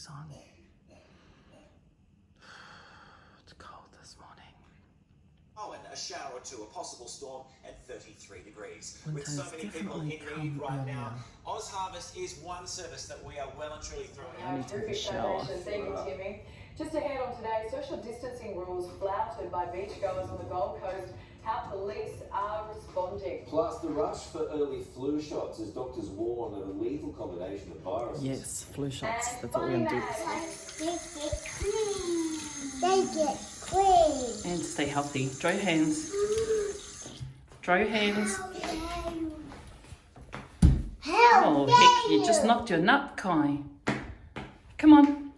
shoes on. It's cold this morning. Oh, and a shower or two, a possible storm, and 33 degrees. Winter's With so many people in definitely need come right now, earlier. Oz Harvest is one service that we are well and truly throwing I need to take a shower. Thank you, Timmy. Just ahead on today, social distancing rules flouted by beachgoers on the Gold Coast. How police are responding. Plus the rush for early flu shots as doctors warn of a lethal combination of viruses. Yes, flu shots. That's what we're going to do. Make it clean. And stay healthy. Dry your hands. Dry your hands. Oh, heck, you just knocked your nut, Kai. Come on.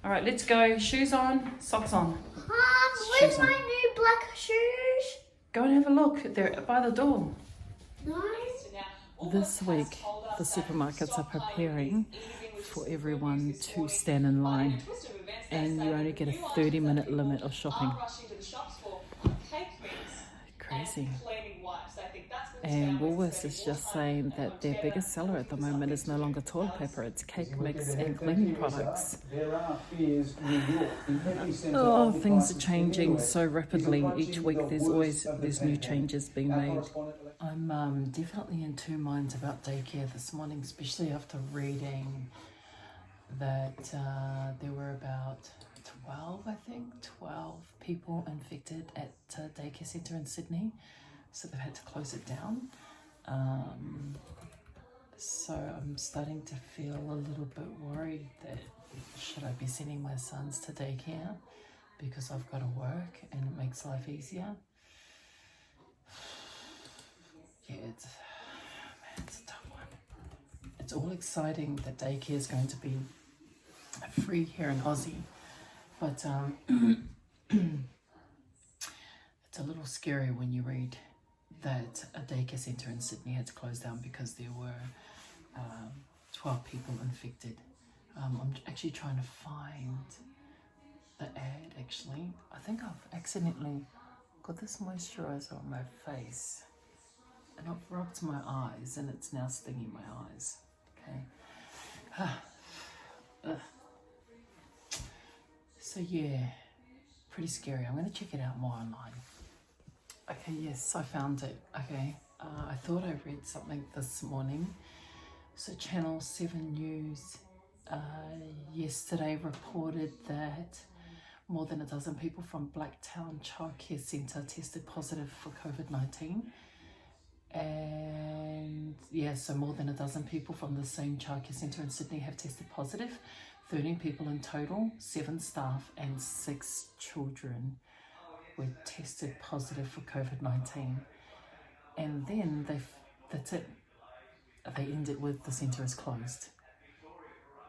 All right, let's go. Shoes on, socks on. Where's Shoes my on. new black shoes? Go and have a look. They're by the door. Nice. This week, the supermarkets are preparing for everyone to stand in line, and you only get a 30-minute limit of shopping. Crazy. And Woolworths is just saying that their biggest seller at the moment is no longer toilet paper, it's cake mix and cleaning products. Oh, things are changing so rapidly. Each week there's new changes being made. I'm definitely in two minds about daycare this morning, especially after reading that there were about 12 people infected at a daycare centre in Sydney, so they've had to close it down. So I'm starting to feel a little bit worried that should I be sending my sons to daycare because I've got to work and it makes life easier. Yeah, it's a tough one. It's all exciting that daycare is going to be free here in Aussie, but it's a little scary when you read that a daycare centre in Sydney had to close down because there were 12 people infected. I'm actually trying to find the ad, actually. I think I've accidentally got this moisturiser on my face and I've rubbed my eyes and it's now stinging my eyes. Okay. So yeah, pretty scary. I'm going to check it out more online. Okay, yes, I found it. Okay, I thought I read something this morning. So Channel 7 News yesterday reported that more than a dozen people from Blacktown Childcare Centre tested positive for COVID-19. And yeah, so more than a dozen people from the same childcare centre in Sydney have tested positive. 13 people in total, 7 staff and 6 children were tested positive for COVID-19. And then that's it. They end it with the centre is closed.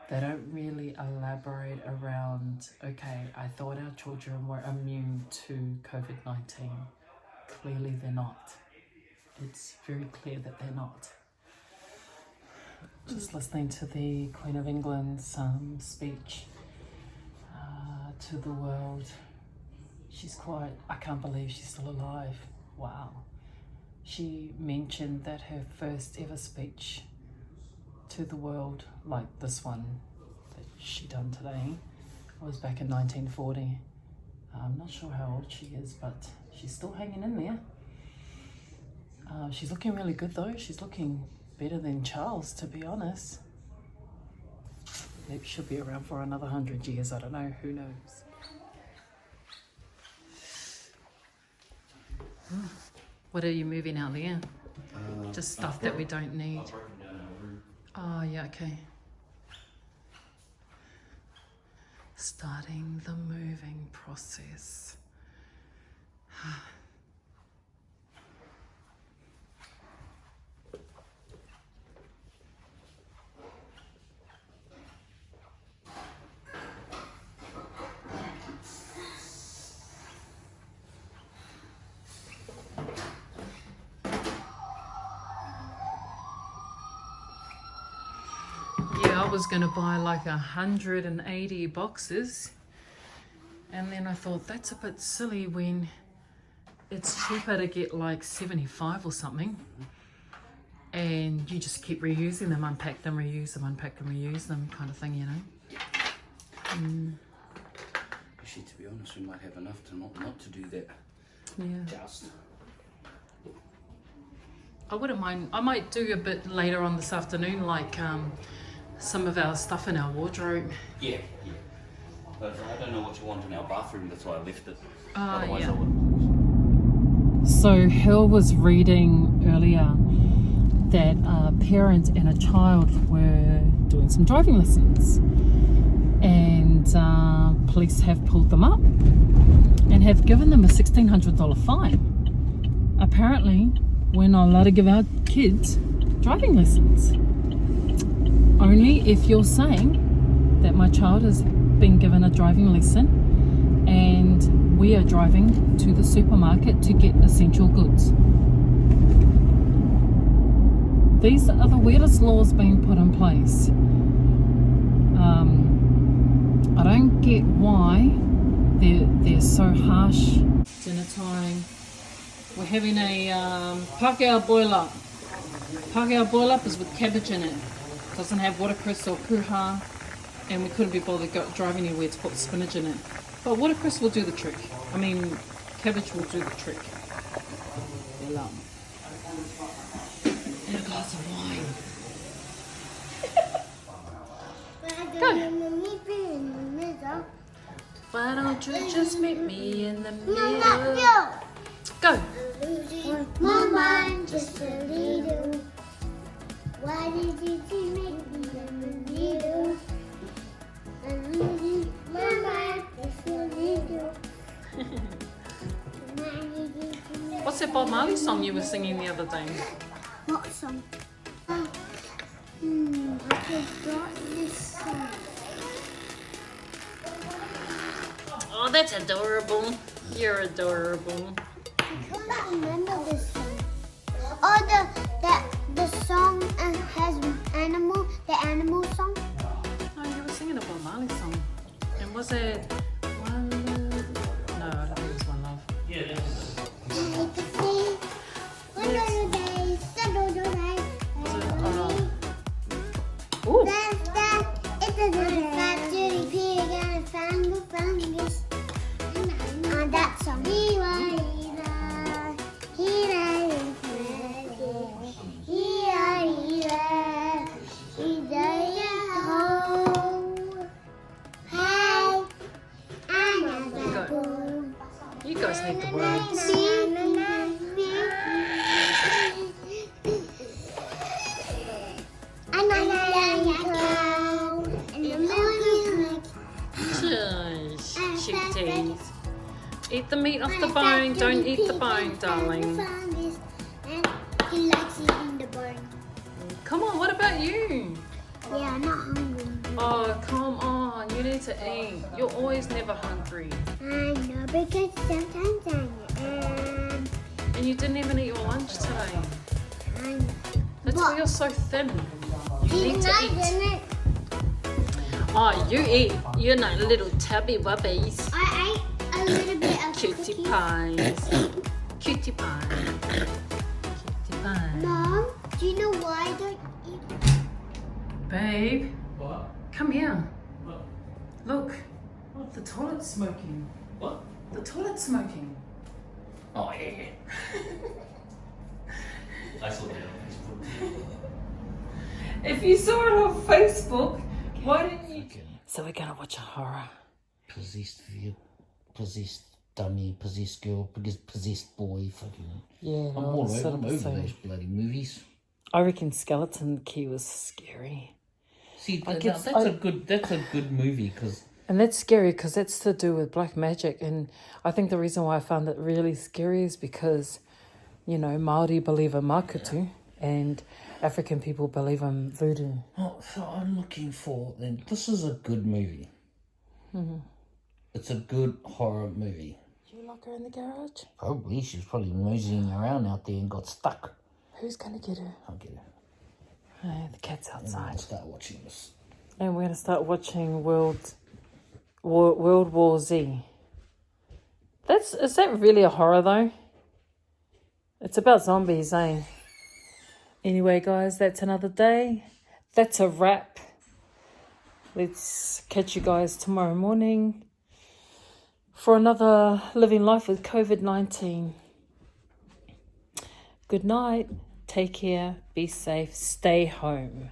They don't really elaborate around, okay, I thought our children were immune to COVID-19. Clearly they're not. It's very clear that they're not. Just listening to the Queen of England's speech to the world. I can't believe she's still alive. Wow. She mentioned that her first ever speech to the world, like this one that she done today, was back in 1940. I'm not sure how old she is, but she's still hanging in there. She's looking really good though. She's looking better than Charles, to be honest. Maybe she'll be around for another 100 years. I don't know. Who knows? What are you moving out there? Just stuff that we don't need. Oh, yeah, okay. Starting the moving process. Yeah, I was going to buy like 180 boxes, and then I thought that's a bit silly when it's cheaper to get like 75 or something, and you just keep reusing them, unpack them, reuse them, unpack them, reuse them, kind of thing, you know. Actually, to be honest, we might have enough to not to do that. Yeah. Just. I wouldn't mind. I might do a bit later on this afternoon, like some of our stuff in our wardrobe. Yeah. But I don't know what you want in our bathroom, that's why I left it. Otherwise yeah. I would. So Hill was reading earlier that a parent and a child were doing some driving lessons, and police have pulled them up and have given them a $1,600 fine. Apparently, we're not allowed to give our kids driving lessons. Only if you're saying that my child has been given a driving lesson and we are driving to the supermarket to get essential goods. These are the weirdest laws being put in place. I don't get why they're so harsh. Dinner time. We're having a Pākehā boil-up. Pākehā boil-up is with cabbage in it. Doesn't have watercress or puha, and we couldn't be bothered driving anywhere to put spinach in it. But watercress will do the trick. I mean, cabbage will do the trick. Boil-up. And a glass of wine. Go. Why don't you just meet me in the middle? Go. Mama, just a little. Why did you make me in the middle? Mama, just a little. What's that Bob Marley song you were singing the other day? What song? I forgot this song. Oh, that's adorable. You're adorable. I can't remember this song. Oh, the song has the animal song. Oh, you were singing a Bob Marley song. And was it One Love? No, I don't think it was One Love. Yeah, that was it. Ooh. That song. You guys need the words. Cuties. Eat the meat off the bone. Don't eat the bone, darling. He likes eating the bone. Come on, what about you? Yeah, I'm not hungry. Oh, come on. You need to eat. You're always never hungry. I know, because sometimes I am. And you didn't even eat your lunch today. I know. That's why you're so thin. You need to eat. Didn't. Oh, you eat. You're not little tubby wubbies. I ate a little bit of Cutie cookies. pies. Cutie pie. Cutie pie. Mom, do you know why I don't eat? Babe, What? come here. What? Look. The toilet's smoking. What? The toilet's smoking. Oh, yeah. I saw that on Facebook. If you saw it on Facebook, why didn't you? So we're gonna watch a horror. Possessed view. Possessed dummy, possessed girl, possessed boy, fucking. Yeah, I'm all over, those bloody movies. I reckon Skeleton Key was scary. See, I that's guess a good movie because And that's scary because that's to do with black magic. And I think the reason why I found it really scary is because, you know, Māori believe in makutu and African people believe in voodoo. oh, so I'm looking for then. This is a good movie. Mm-hmm. It's a good horror movie. Did you lock her in the garage? Probably she's probably moseying around out there and got stuck. Who's going to get her? I'll get her. Oh, the cat's And outside. I'll start watching this. And we're going to start watching World War Z. Is that really a horror though? It's about zombies, eh? Anyway, guys, that's another day. That's a wrap. Let's catch you guys tomorrow morning for another Living Life with COVID-19. Good night. Take care. Be safe. Stay home.